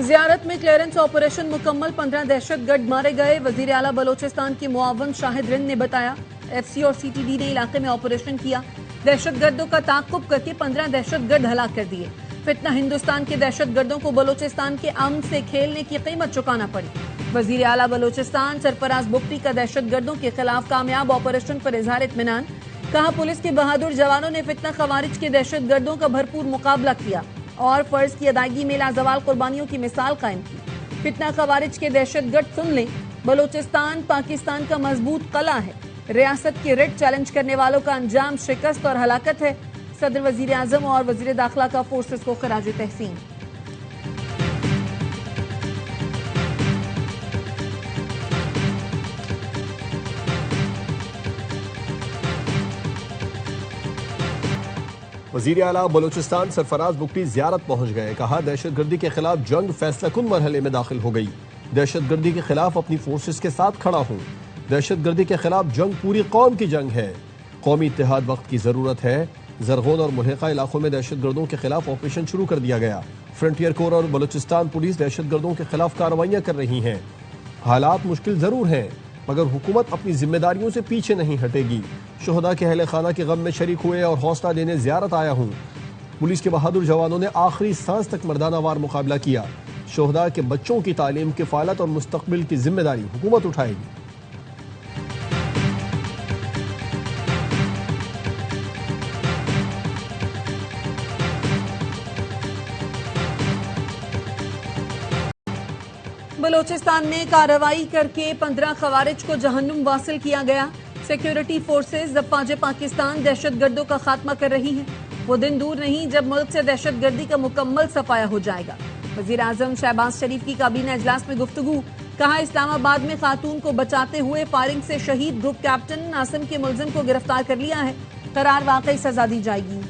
ज़ियारत में clearance operation मुकम्मल, 15 दहशतगर्द मारे गए। वजीर आला बलोचिस्तान के मुआवन शाहिद रिंद ने बताया, FC और CTD ने इलाके में ऑपरेशन किया। दहशतगर्दों का ताक़ुब करके 15 दहशतगर्द हलाक कर दिए। फितना हिंदुस्तान के दहशतगर्दों को बलोचिस्तान के अमन से खेलने की कीमत चुकाना पड़ी। वजीर आला बलोचिस्तान सरफराज बुख्ती का दहशतगर्दों के खिलाफ कामयाब ऑपरेशन पर इजहार इत्मीनान। कहा, पुलिस के बहादुर जवानों ने फितना खवारिज के दहशतगर्दों का भरपूर मुकाबला किया और फर्ज की अदायगी में लाजवाल कुर्बानियों की मिसाल कायम की। फितना खवारिज के दहशतगर्द सुन लें, बलोचिस्तान पाकिस्तान का मजबूत कला है। रियासत के रेड चैलेंज करने वालों का अंजाम शिकस्त और हलाकत है। सदर, वजीर आजम और वजीर दाखिला का फोर्सेस को खराज तहसीन। वजीर आला बलोचिस्तान सरफराज बुख्ती ज़ियारत पहुंच गए। कहा, दहशतगर्दी के खिलाफ जंग फैसलाकुन मरहले में दाखिल हो गई। दहशतगर्दी के खिलाफ अपनी फोर्सेस के साथ खड़ा हूं। दहशतगर्दी के खिलाफ जंग पूरी कौम की जंग है। कौमी इत्तेहाद वक्त की जरूरत है। जरगोन और मुल्हिका इलाकों में दहशतगर्दों के खिलाफ ऑपरेशन शुरू कर दिया गया। फ्रंटियर कोर और बलोचिस्तान पुलिस दहशतगर्दों के खिलाफ कार्रवाइयां कर रही हैं। हालात मुश्किल जरूर हैं, मगर हुकूमत अपनी जिम्मेदारियों से पीछे नहीं हटेगी। शोहदा के अहले खाना के गम में शरीक हुए और हौसला देने ज़ियारत आया हूँ। पुलिस के बहादुर जवानों ने आखिरी सांस तक मर्दाना वार मुकाबला किया। शोहदा के बच्चों की तालीम, किफालत और मुस्तकबिल की जिम्मेदारी हुकूमत उठाएगी। बलोचिस्तान में कार्रवाई करके 15 खवारिज को जहन्नुम वासिल किया गया। सिक्योरिटी फोर्सेस अफवाज पाकिस्तान दहशतगर्दों का खात्मा कर रही हैं। वो दिन दूर नहीं जब मुल्क से दहशतगर्दी का मुकम्मल सफाया हो जाएगा। वजीर आजम शहबाज शरीफ की काबीना इजलास में गुफ्तगू। कहा, इस्लामाबाद में खातून को बचाते हुए फायरिंग से शहीद ग्रुप कैप्टन नासिम के मुलजिम को गिरफ्तार कर लिया है। करार वाकई सजा दी जाएगी।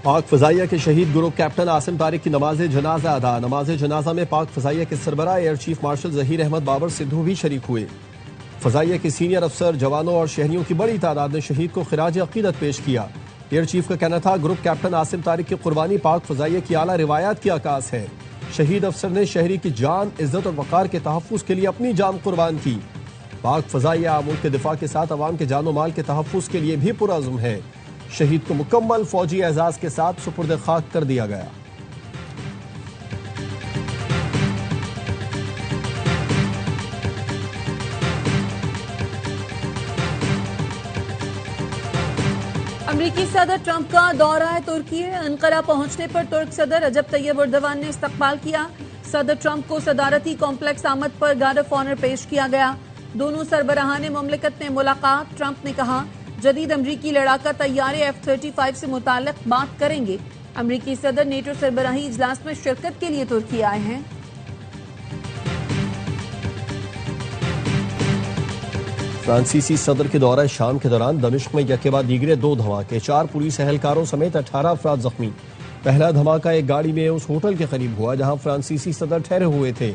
पाक फजाइया के शहीद ग्रुप कैप्टन आसिम तारिक की नमाज जनाजा अदा। नमाज जनाजा में पाक फजाइया के सरबराह air chief marshal Zaheer Ahmed Babar Sidhu भी शरीक हुए। फजाइया के सीनियर अफसर, जवानों और शहरियों की बड़ी तादाद ने शहीद को खिराज अकीदत पेश किया। एयर चीफ का कहना था, ग्रुप कैप्टन आसिम तारिक की कुर्बानी पाक फजाइया की आला रिवायात की आकाश है। शहीद अफसर ने शहरी की जान, इज्जत और वक़ार के तहफ़्फ़ुज़ के लिए अपनी जान कुर्बान की। पाक फजाइया मुल्क के दिफा के साथ अवाम के जान माल के तहफ़्फ़ुज़ के लिए भी पुरअज़्म है। शहीद को मुकम्मल फौजी एजाज के साथ सुपुर्द खाक कर दिया गया। अमरीकी सदर ट्रंप का दौरा है तुर्की। अंकारा पहुंचने पर तुर्क सदर रजब तैयब एर्दोगान ने इस्तकबाल किया। सदर ट्रंप को सदारती कॉम्प्लेक्स आमद पर गार्ड ऑफ ऑनर पेश किया गया। दोनों सरबराहान मुमलिकत में मुलाकात। ट्रंप ने कहा, जदीद अमरीकी लड़ाका तैयारे F-35 से मुताल्लिक बात करेंगे। अमरीकी सदर नेटो सरबराही इजलास में शिरकत के लिए तुर्की आए हैं। फ्रांसीसी सदर के दौरा शाम के दौरान दमिश्क में यके बाद दीगरे 2 धमाके, 4 पुलिस एहलकारों समेत 18 अफराद जख्मी। पहला धमाका एक गाड़ी में उस होटल के करीब हुआ जहां फ्रांसीसी सदर ठहरे हुए थे।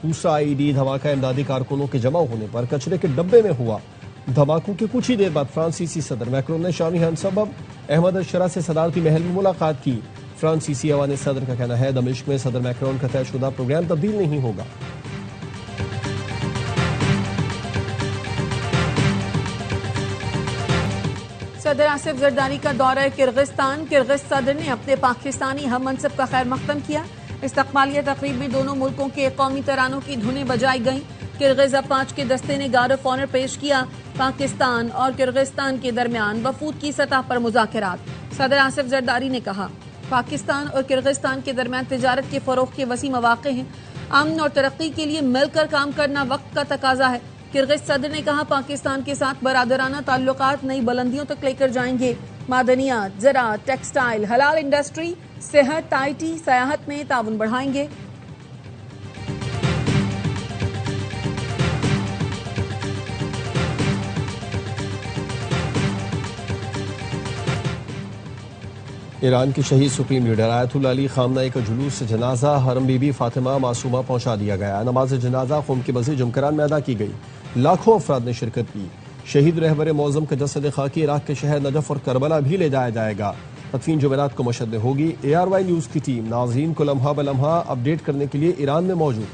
दूसरा IED धमाका इमदादी कारकुनों के जमा होने पर कचरे के डब्बे में हुआ। धमाकों के कुछ ही देर बाद फ्रांसीसी सदर मैक्रोन ने शामी हमसबब अहमद अशरा से सदारती महल में मुलाकात की। फ्रांसीसी अवान सदर का कहना है, दमिश्क में सदर मैक्रोन का तयशुदा प्रोग्राम तब्दील नहीं होगा। सदर आसिफ जरदारी का दौरा किर्गिस्तान। किर्गिज सदर ने अपने पाकिस्तानी हम मनसब का खैर मकदम किया। इस्तकबालिया तकरीब में दोनों मुल्कों के कौमी तरानों की धुनें बजाई गईं। किर्गिज अफवाज के दस्ते ने गार्ड ऑफ ऑनर पेश किया। पाकिस्तान और किर्गिस्तान के दरमियान वफूद की सतह पर मुज़ाकरात। सदर आसिफ जरदारी ने कहा, पाकिस्तान और किर्गिस्तान के दरमियान तिजारत के फरोग के वसी मौक़े हैं। अमन और तरक्की के लिए मिलकर काम करना वक्त का तकाजा है। किर्गिज सदर ने कहा, पाकिस्तान के साथ बरादराना ताल्लुकात नई बुलंदियों तक लेकर जाएंगे। मादनियात, ज़राअत, टेक्सटाइल, हलाल इंडस्ट्री, सेहत, IT, सयाहत में ताउन बढ़ाएंगे। ईरान की शहीद supreme leader Ayatollah Ali Khamenei का जुलूस से जनाजा हरम बीबी फातिमा मासूमा पहुंचा दिया गया। नमाज जनाजा क़ौम के मस्जिद जुमकरान में अदा की गई। लाखों अफराद ने शिरकत की। शहीद रहबर मौज़म का जसद खाकी इराक के शहर नजफ और करबला भी ले जाया जाएगा। तदफीन जुमेरात को मशहद में होगी। ARY न्यूज़ की टीम नाज़रीन को लम्हा ब लम्हा अपडेट करने के लिए ईरान में मौजूद।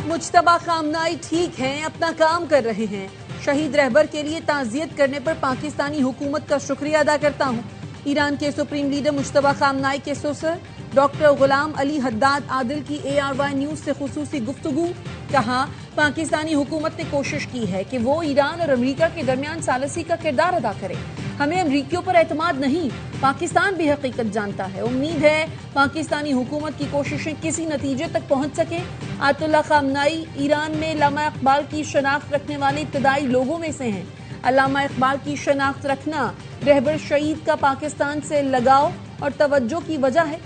मुज्तबा खामनाई ठीक हैं, अपना काम कर रहे हैं। शहीद रहबर के लिए ताज़ियत करने पर पाकिस्तानी हुकूमत का शुक्रिया अदा करता हूँ। ईरान के सुप्रीम लीडर मुज्तबा खामनाई के ससुर डॉक्टर गुलाम अली हद्दाद आदिल की ARY न्यूज़ से खुसूसी गुफ्तगू। कहा, पाकिस्तानी हुकूमत ने कोशिश की है कि वो ईरान और अमेरिका के दरमियान सालसी का किरदार अदा करे। हमें अमरीकियों पर एतमाद नहीं, पाकिस्तान भी हकीकत जानता है। उम्मीद है पाकिस्तानी हुकूमत की कोशिशें किसी नतीजे तक पहुंच सके। आयतुल्लाह खामनाई ईरान में अल्लामा इकबाल की शनाख्त रखने वाले इब्तदाई लोगों में से हैं। अल्लामा इकबाल की शनाख्त रखना रहबर शहीद का पाकिस्तान से लगाव और तवज्जो की वजह है।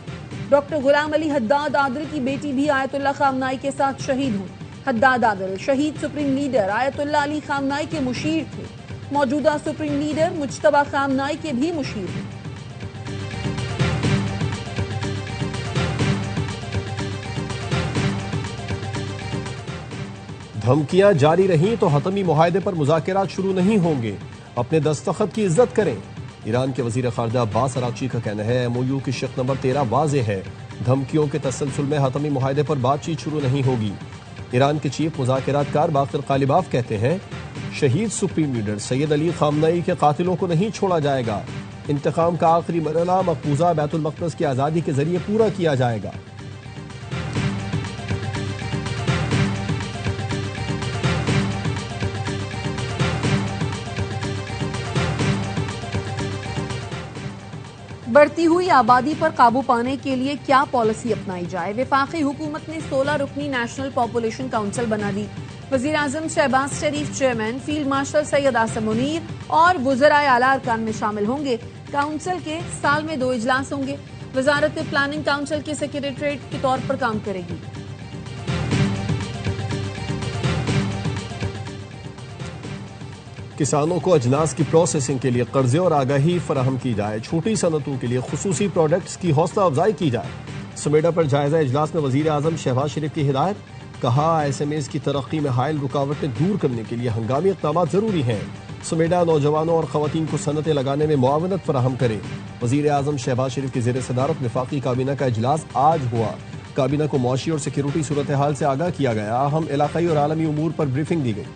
डॉक्टर गुलाम अली हद्दाद आदिल की बेटी भी आयतुल्लाह खामनाई के साथ शहीद हुई। हद्दाद आदिल शहीद सुप्रीम लीडर आयतुल्लाह अली खामनाई के मुशीर थे। मौजूदा सुप्रीम लीडर मुज्तबा खामनाई के भी मुशीर हैं। धमकियां जारी रहीं तो हतमी मुआहदे पर मुज़ाकरात शुरू नहीं होंगे। अपने दस्तखत की इज्जत करें। ईरान के वजीर खारजा अब्बास अरागची का कहना है MOU की शर्त नंबर 13 वाज़े है। धमकियों के तसलसल में हतमी मुआहदे पर बातचीत शुरू नहीं होगी। ईरान के चीफ मुज़ाकरातकार बाक़िर ग़ालिबाफ कहते हैं, शहीद सुप्रीम लीडर सैयद अली खामनाई के कातिलों को नहीं छोड़ा जाएगा। इंतकाम का आखिरी मरहला मकबूजा बैतुल मक़दस की आज़ादी के जरिए पूरा किया जाएगा। बढ़ती हुई आबादी पर काबू पाने के लिए क्या पॉलिसी अपनाई जाए। वफाकी हुकूमत ने 16 रुकनी नेशनल पॉपुलेशन काउंसिल बना दी। वज़ीर आज़म Shehbaz Sharif chairman, field marshal Syed Asim Munir और वज़राए आला अरकान में शामिल होंगे। काउंसिल के साल में 2 इजलास होंगे। वजारत प्लानिंग काउंसिल के सेक्रेटरीट के तौर पर काम करेगी। किसानों को अजनास की प्रोसेसिंग के लिए कर्जे और आगाही फराहम की जाए। छोटी सनतों के लिए खुसूसी प्रोडक्ट्स की हौसला अफजाई की जाए। समेडा पर जायजा इजलास में वजीर आज़म शहबाज शरीफ की हिदायत। कहा, SMEs की तरक्की में हायल रुकावटें दूर करने के लिए हंगामी इक़दाम जरूरी हैं। समेडा नौजवानों और खवातीन को सनतें लगाने में मुआवनत फराहम करे। वजीर आज़म शहबाज शरीफ की ज़ेर सदारत वफाकी काबीना का इजलास आज हुआ। काबीना को मुआशी और सिक्योरिटी सूरत हाल से आगाह किया गया। अहम इलाकाई और आलमी उमूर पर ब्रीफिंग दी गई।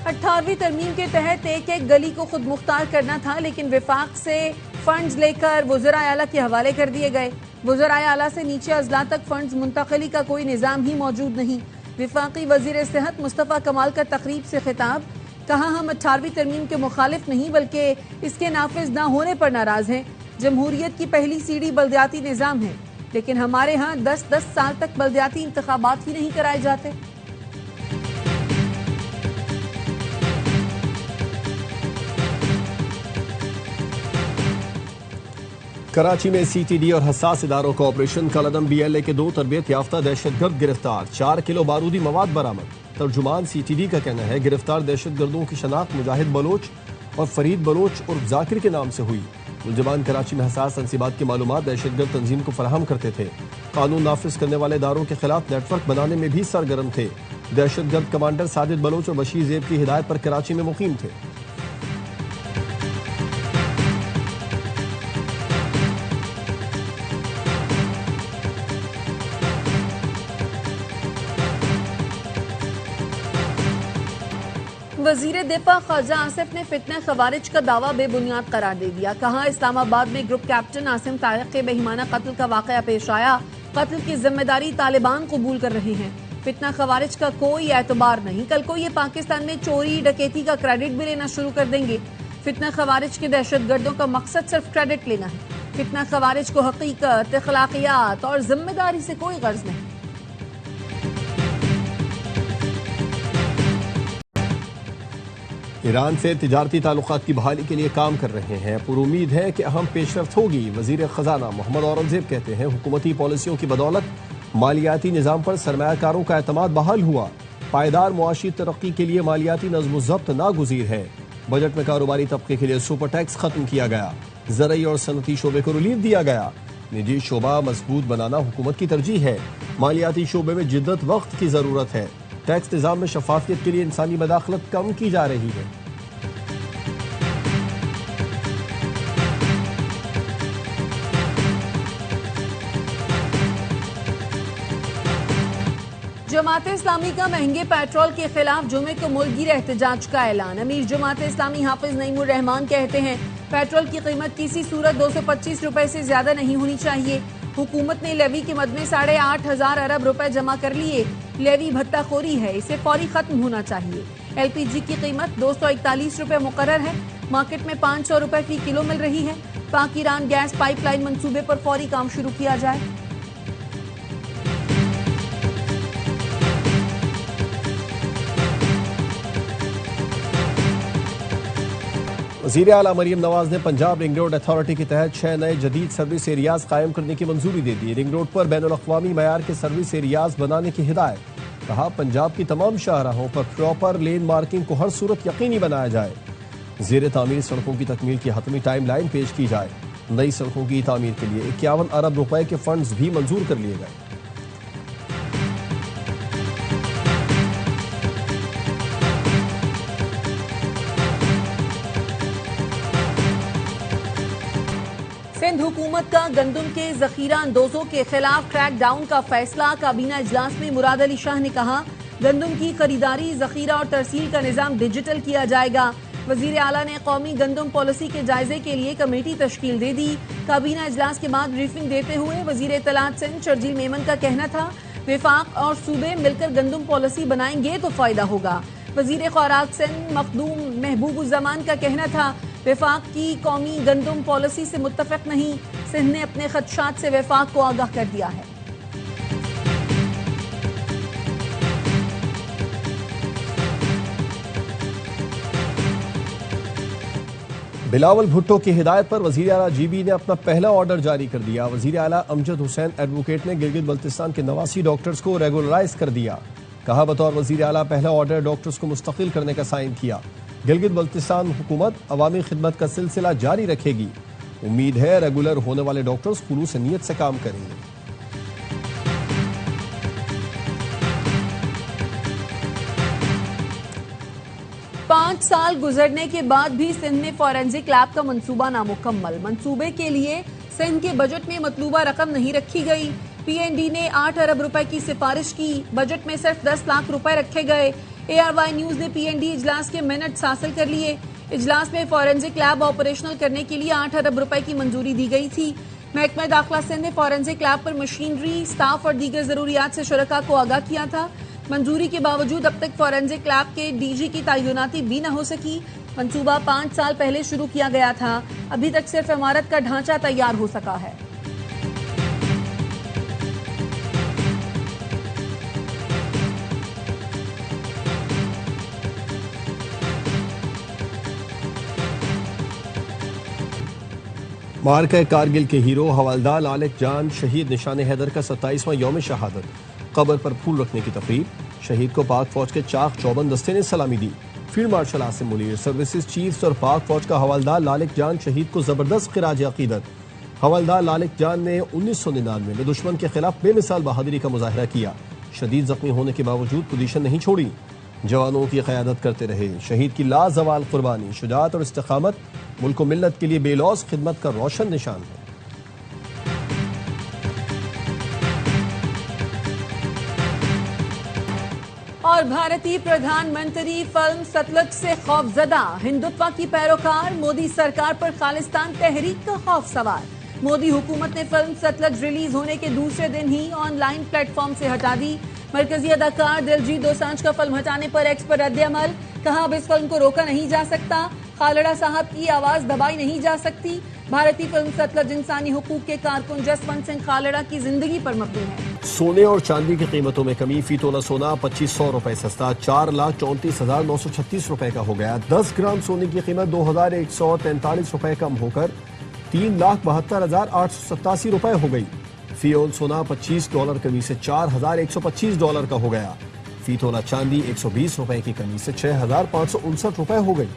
अठारहवीं तरमीम के तहत एक एक गली को खुद मुख्तार करना था, लेकिन विफाक से फंड्स लेकर वज़राए आला के हवाले कर दिए गए। वज़राए आला से नीचे अजला तक फंड्स मुंतकली का कोई निज़ाम ही मौजूद नहीं। विफाकी वज़ीर सेहत मुस्तफ़ा कमाल का तकरीब से खिताब। कहा, हम 18वीं तरमीम के मुखालिफ नहीं बल्कि इसके नाफिज ना होने पर नाराज हैं। जमहूरियत की पहली सीढ़ी बल्दियाती निज़ाम है, लेकिन हमारे यहाँ 10-10 साल तक बल्दियाती इंतखाबात ही नहीं कराए जाते। कराची में CTD और हसास इदारों का ऑपरेशन। कलदम BLA के 2 तरबियत याफ्ता दहशतगर्द गिरफ्तार। 4 किलो बारूदी मवाद बरामद। तर्जुमान CTD का कहना है, गिरफ्तार दहशतगर्दों की शनाख्त मुजाहिद बलोच और फरीद बलोच उर्फ जाकिर के नाम से हुई। मुलजमान कराची में हसास तनसीबात की मालूमात दहशतगर्द तंजीम को फराहम करते थे। कानून नाफिज करने वाले इदारों के खिलाफ नेटवर्क बनाने में भी सरगर्म थे। दहशतगर्द कमांडर साजिद बलोच और बशीर ज़ेब की हिदायत पर कराची में मुकीम थे। वजीर दिफा ख्वाजा आसिफ ने फितना खवारिज का दावा बेबुनियाद करार दे दिया। कहा, इस्लामाबाद में ग्रुप कैप्टन आसिम तारिक के बेईमाना कत्ल का वाकया पेश आया। कत्ल की जिम्मेदारी तालिबान कबूल कर रहे हैं। फितना खवारिज का कोई एतबार नहीं। कल को ये पाकिस्तान में चोरी डकैती का क्रेडिट भी लेना शुरू कर देंगे। फितना खवारिज के दहशतगर्दों का मकसद सिर्फ क्रेडिट लेना है। फितना खवारिज को हकीकत, अखलाकियात और जिम्मेदारी से कोई गर्ज नहीं। ईरान से तिजारती ताल्लुकात की बहाली के लिए काम कर रहे हैं। पुरुमीद है कि अहम पेशरफ्त होगी। वजीर खजाना मोहम्मद औरंगजेब कहते हैं, हुकूमती पॉलिसियों की बदौलत मालियाती निजाम पर सरमायाकारों का एतमाद बहाल हुआ। पायदार मुआशी तरक्की के लिए मालियाती नज़्म-ओ-ज़ब्त नागुज़ीर है। बजट में कारोबारी तबके के लिए सुपर टैक्स खत्म किया गया। ज़रई और सनती शोबे को रिलीफ दिया गया। निजी शोबा मजबूत बनाना हुकूमत की तरजीह है। मालियाती शोबे में जिद्दत वक्त की जरूरत है। टैक्स निजाम में शफाफियत के लिए इंसानी मदाखलत कम की जा रही है। जमात इस्लामी का महंगे पेट्रोल के खिलाफ जुमे को मुल्कगीर एहतजाज का ऐलान। अमीर जमात इस्लामी हाफिज नईमुर रहमान कहते हैं पेट्रोल की कीमत किसी सूरत 225 रुपए से ज्यादा नहीं होनी चाहिए। हुकूमत ने लेवी के मद में 8,500 अरब रुपए जमा कर लिए। लेवी भत्ताखोरी है, इसे फौरी खत्म होना चाहिए। LPG की कीमत 241 रुपए मुकर्रर है। मार्केट में 500 रुपए फी किलो मिल रही है। पाक ईरान गैस पाइपलाइन मंसूबे पर फौरी काम शुरू किया जाए। वज़ीर आला मरीम नवाज ने पंजाब रिंग रोड अथॉरिटी के तहत 6 नए जदीद सर्विस एरियाज कायम करने की मंजूरी दे दी। रिंग रोड पर बैनुल-अक़वामी मयार के सर्विस एरियाज बनाने की हिदायत। कहा पंजाब की तमाम शाहराहों पर प्रॉपर लेन मार्किंग को हर सूरत यकीनी बनाया जाए। ज़ेर तामीर सड़कों की तकमील की हतमी टाइम लाइन पेश की जाए। नई सड़कों की तामीर के लिए 51 अरब रुपए के फंड्स भी मंजूर कर लिए गए। सिंध हुकूमत का गंदम के जखीरा अंदोजों के खिलाफ क्रैक डाउन का फैसला। काबीना इजलास में मुराद अली शाह ने कहा गंदम की खरीदारी, जखीरा और तरसील का निजाम डिजिटल किया जाएगा। वजीर आला ने कौमी गंदम पॉलिसी के जायजे के लिए कमेटी तश्कील दे दी। काबीना इजलास के बाद ब्रीफिंग देते हुए वजीर इत्तलात सिंध शर्जील मेमन का कहना था विफाक और सूबे मिलकर गंदम पॉलिसी बनाएंगे तो फायदा होगा। वजीर खुराक सिंध मखदूम महबूबुज़्ज़मान का कहना था विफाक की कौमी गंदम पॉलिसी से मुत्तफिक नहीं। सिंध ने अपने खदशात से विफाक को आगाह कर दिया है। बिलावल भुट्टो की हिदायत पर वज़ीर आला GB ने अपना पहला ऑर्डर जारी कर दिया। वज़ीर आला अमजद हुसैन एडवोकेट ने गिलगित बल्तिस्तान के 89 डॉक्टर्स को रेगुलराइज कर दिया। कहा बतौर वज़ीर आला पहला ऑर्डर डॉक्टर्स को मुस्तकिल करने का साइन किया। गिलगित बल्तिस्तान हुकूमत अवामी खिदमत का सिलसिला जारी रखेगी। उम्मीद है रेगुलर होने वाले डॉक्टर्स खुलूस नीयत से काम करेंगे। पांच साल गुजरने के बाद भी सिंध में फॉरेंसिक लैब का मंसूबा नामुकम्मल। मंसूबे के लिए सिंध के बजट में मतलूबा रकम नहीं रखी गई। PND ने 8 अरब रुपए की सिफारिश की, बजट में सिर्फ 10 लाख रुपए रखे गए। ARY न्यूज ने PND इजलास के मिनट्स हासिल कर लिए। इजलास में फॉरेंसिक लैब ऑपरेशनल करने के लिए 8 अरब रुपए की मंजूरी दी गई थी। महकमा दाखिला सिंध ने फॉरेंसिक लैब पर मशीनरी, स्टाफ और दीगर जरूरियात से शुरका को आगाह किया था। मंजूरी के बावजूद अब तक फॉरेंसिक लैब के DG की तैनाती भी न हो सकी। मंसूबा 5 साल पहले शुरू किया गया था। अभी तक सिर्फ इमारत का ढांचा तैयार हो सका है। मार्का कारगिल के हीरो हवलदार लालिक जान शहीद निशान हैदर का 27वां यौम शहादत। कब्र पर फूल रखने की तकरीब। शहीद को पाक फौज के चाक चौबंद दस्ते ने सलामी दी। Field marshal Asim Munir, services chiefs और पाक फौज का हवलदार लालिक जान शहीद को जबरदस्त खिराज अकीदत। हवलदार लालिक जान ने 1999 में दुश्मन के खिलाफ बेमिसाल बहादुरी का मुजाहरा किया। शदीद जख्मी होने के बावजूद पोजीशन नहीं छोड़ी। जवानों की क़यादत करते रहे। शहीद की लाजवाल कुर्बानी, शुजाअत और इस्तिकामत मुल्क मिल्लत के लिए बेलौस खिदमत का रोशन निशान है। और भारतीय प्रधानमंत्री फिल्म सतलुज से खौफजदा। हिंदुत्व की पैरोकार, मोदी सरकार पर खालिस्तान तहरीक का खौफ सवार। मोदी हुकूमत ने फिल्म सतलुज रिलीज होने के दूसरे दिन ही ऑनलाइन प्लेटफॉर्म से हटा दी। मरकजी अदाकार दिलजीत दोसांझ का फिल्म हटाने पर एक्स पर रद्द-ए-अमल। कहा अब इस फिल्म को रोका नहीं जा सकता। खालड़ा साहब की आवाज दबाई नहीं जा सकती। भारतीय फिल्म सतलुज इंसानी हुकूक के कारकुन जसवंत सिंह खालड़ा की जिंदगी पर मबनी है। सोने और चांदी की कीमतों में कमी। फी तोला सोना 2500 रुपए सस्ता 4,34,936 रुपए का हो गया। 10 ग्राम सोने की कीमत 2,143 रुपए कम होकर 3,72,887 रुपए हो गई। फी ओन सोना $25 कमी से $4,125 का हो गया। फी तोला चांदी 120 रुपए की कमी से 6,559 रुपए हो गई।